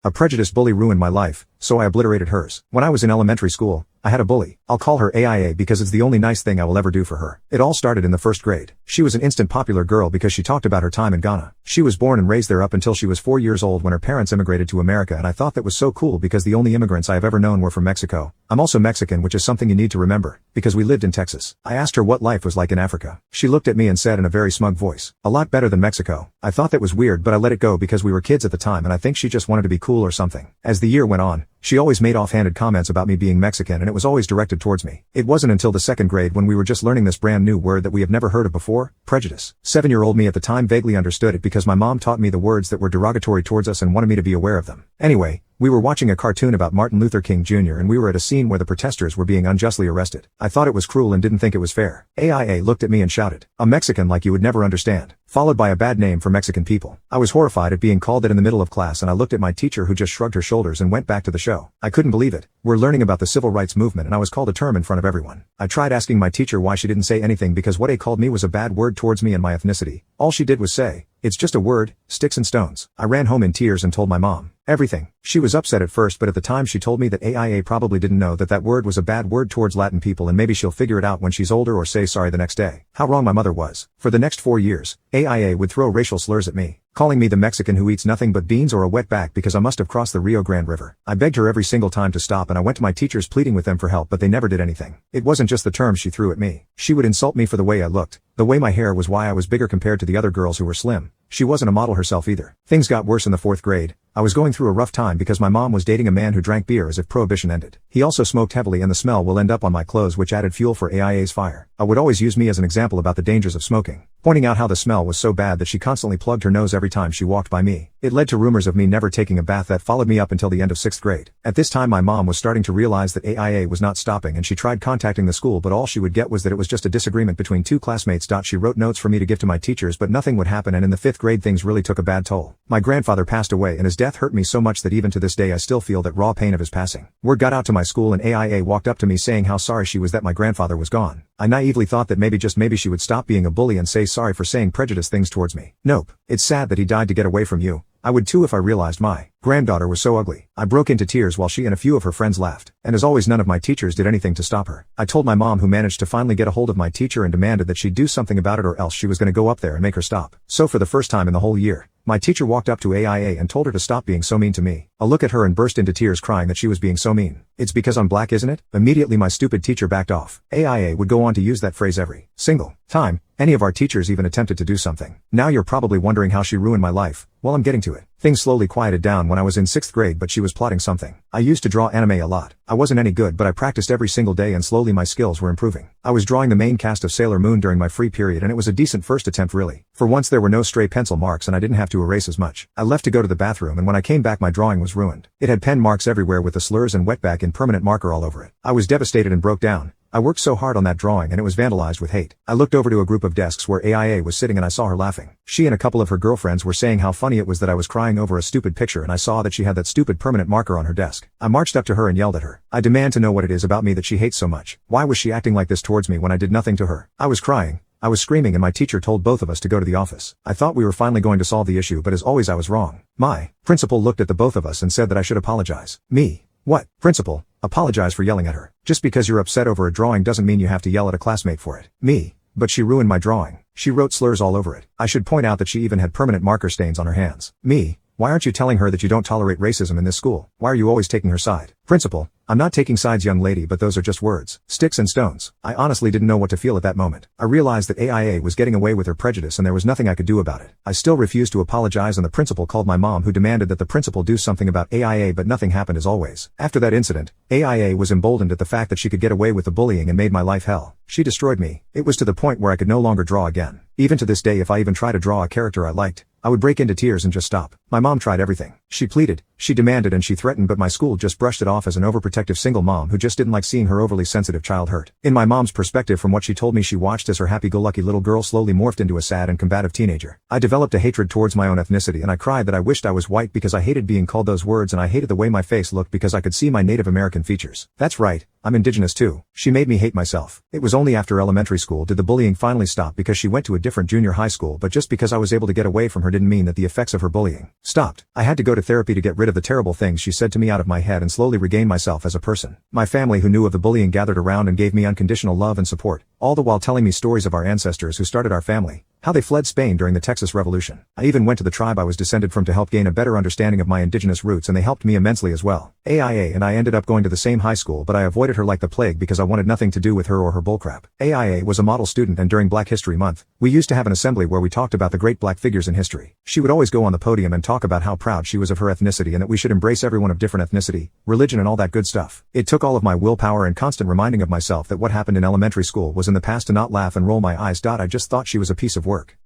A prejudiced bully ruined my life, so I obliterated hers. When I was in elementary school, I had a bully. I'll call her AIA because it's the only nice thing I will ever do for her. It all started in the first grade. She was an instant popular girl because she talked about her time in Ghana. She was born and raised there up until she was 4 years old when her parents immigrated to America, and I thought that was so cool because the only immigrants I have ever known were from Mexico. I'm also Mexican, which is something you need to remember, because we lived in Texas. I asked her what life was like in Africa. She looked at me and said in a very smug voice, "A lot better than Mexico." I thought that was weird, but I let it go because we were kids at the time and I think she just wanted to be cool or something. As the year went on, she always made offhanded comments about me being Mexican, and it was always directed towards me. It wasn't until the second grade when we were just learning this brand new word that we have never heard of before, prejudice. 7-year-old me at the time vaguely understood it because my mom taught me the words that were derogatory towards us and wanted me to be aware of them. Anyway, we were watching a cartoon about Martin Luther King Jr. and we were at a scene where the protesters were being unjustly arrested. I thought it was cruel and didn't think it was fair. AIA looked at me and shouted, "A Mexican like you would never understand," followed by a bad name for Mexican people. I was horrified at being called that in the middle of class, and I looked at my teacher who just shrugged her shoulders and went back to the show. I couldn't believe it. We're learning about the civil rights movement and I was called a term in front of everyone. I tried asking my teacher why she didn't say anything because what they called me was a bad word towards me and my ethnicity. All she did was say, "It's just a word, sticks and stones." I ran home in tears and told my mom everything. She was upset at first, but at the time she told me that AIA probably didn't know that that word was a bad word towards Latin people and maybe she'll figure it out when she's older or say sorry the next day. How wrong my mother was. For the next 4 years, AIA would throw racial slurs at me, calling me the Mexican who eats nothing but beans or a wetback because I must have crossed the Rio Grande River. I begged her every single time to stop and I went to my teachers pleading with them for help, but they never did anything. It wasn't just the terms she threw at me. She would insult me for the way I looked, the way my hair was, why I was bigger compared to the other girls who were slim. She wasn't a model herself either. Things got worse in the 4th grade. I was going through a rough time because my mom was dating a man who drank beer as if prohibition ended. He also smoked heavily and the smell will end up on my clothes, which added fuel for AIA's fire. I would always use me as an example about the dangers of smoking, pointing out how the smell was so bad that she constantly plugged her nose every time she walked by me. It led to rumors of me never taking a bath that followed me up until the end of 6th grade. At this time my mom was starting to realize that AIA was not stopping and she tried contacting the school, but all she would get was that it was just a disagreement between two classmates. She wrote notes for me to give to my teachers, but nothing would happen, and in the 5th grade things really took a bad toll. My grandfather passed away and his death hurt me so much that even to this day I still feel that raw pain of his passing. Word got out to my school and AIA walked up to me saying how sorry she was that my grandfather was gone. I naively thought that maybe, just maybe, she would stop being a bully and say sorry for saying prejudiced things towards me. Nope. It's sad that he died to get away from you. I would too if I realized my granddaughter was so ugly. I broke into tears while she and a few of her friends laughed. And as always, none of my teachers did anything to stop her. I told my mom, who managed to finally get a hold of my teacher and demanded that she do something about it or else she was going to go up there and make her stop. So for the first time in the whole year, my teacher walked up to AIA and told her to stop being so mean to me. I looked at her and burst into tears crying that she was being so mean. "It's because I'm black, isn't it?" Immediately my stupid teacher backed off. AIA would go on to use that phrase every single time any of our teachers even attempted to do something. Now you're probably wondering how she ruined my life. Well, I'm getting to it. Things slowly quieted down when I was in 6th grade, but she was plotting something. I used to draw anime a lot. I wasn't any good, but I practiced every single day and slowly my skills were improving. I was drawing the main cast of Sailor Moon during my free period and it was a decent first attempt really. For once there were no stray pencil marks and I didn't have to erase as much. I left to go to the bathroom and when I came back my drawing was ruined. It had pen marks everywhere with the slurs and wetback in permanent marker all over it. I was devastated and broke down. I worked so hard on that drawing and it was vandalized with hate. I looked over to a group of desks where AIA was sitting and I saw her laughing. She and a couple of her girlfriends were saying how funny it was that I was crying over a stupid picture, and I saw that she had that stupid permanent marker on her desk. I marched up to her and yelled at her. I demand to know what it is about me that she hates so much. Why was she acting like this towards me when I did nothing to her? I was crying. I was screaming and my teacher told both of us to go to the office. I thought we were finally going to solve the issue, but as always I was wrong. My principal looked at the both of us and said that I should apologize. Me? What? Principal? Apologize for yelling at her. Just because you're upset over a drawing doesn't mean you have to yell at a classmate for it. Me? But she ruined my drawing. She wrote slurs all over it. I should point out that she even had permanent marker stains on her hands. Me? Why aren't you telling her that you don't tolerate racism in this school? Why are you always taking her side? Principal, I'm not taking sides, young lady, but those are just words. Sticks and stones. I honestly didn't know what to feel at that moment. I realized that AIA was getting away with her prejudice and there was nothing I could do about it. I still refused to apologize and the principal called my mom, who demanded that the principal do something about AIA, but nothing happened as always. After that incident, AIA was emboldened at the fact that she could get away with the bullying and made my life hell. She destroyed me. It was to the point where I could no longer draw again. Even to this day, if I even try to draw a character I liked, I would break into tears and just stop. My mom tried everything. She pleaded, she demanded, and she threatened, but my school just brushed it off as an overprotective single mom who just didn't like seeing her overly sensitive child hurt. In my mom's perspective, from what she told me, she watched as her happy-go-lucky little girl slowly morphed into a sad and combative teenager. I developed a hatred towards my own ethnicity and I cried that I wished I was white because I hated being called those words and I hated the way my face looked because I could see my Native American features. That's right. I'm indigenous too. She made me hate myself. It was only after elementary school did the bullying finally stop because she went to a different junior high school, but just because I was able to get away from her didn't mean that the effects of her bullying stopped. I had to go to therapy to get rid of the terrible things she said to me out of my head and slowly regain myself as a person. My family who knew of the bullying gathered around and gave me unconditional love and support, all the while telling me stories of our ancestors who started our family, how they fled Spain during the Texas Revolution. I even went to the tribe I was descended from to help gain a better understanding of my indigenous roots, and they helped me immensely as well. AIA and I ended up going to the same high school, but I avoided her like the plague because I wanted nothing to do with her or her bullcrap. AIA was a model student, and during Black History Month, we used to have an assembly where we talked about the great black figures in history. She would always go on the podium and talk about how proud she was of her ethnicity and that we should embrace everyone of different ethnicity, religion and all that good stuff. It took all of my willpower and constant reminding of myself that what happened in elementary school was in the past to not laugh and roll my eyes. I just thought she was a piece of work.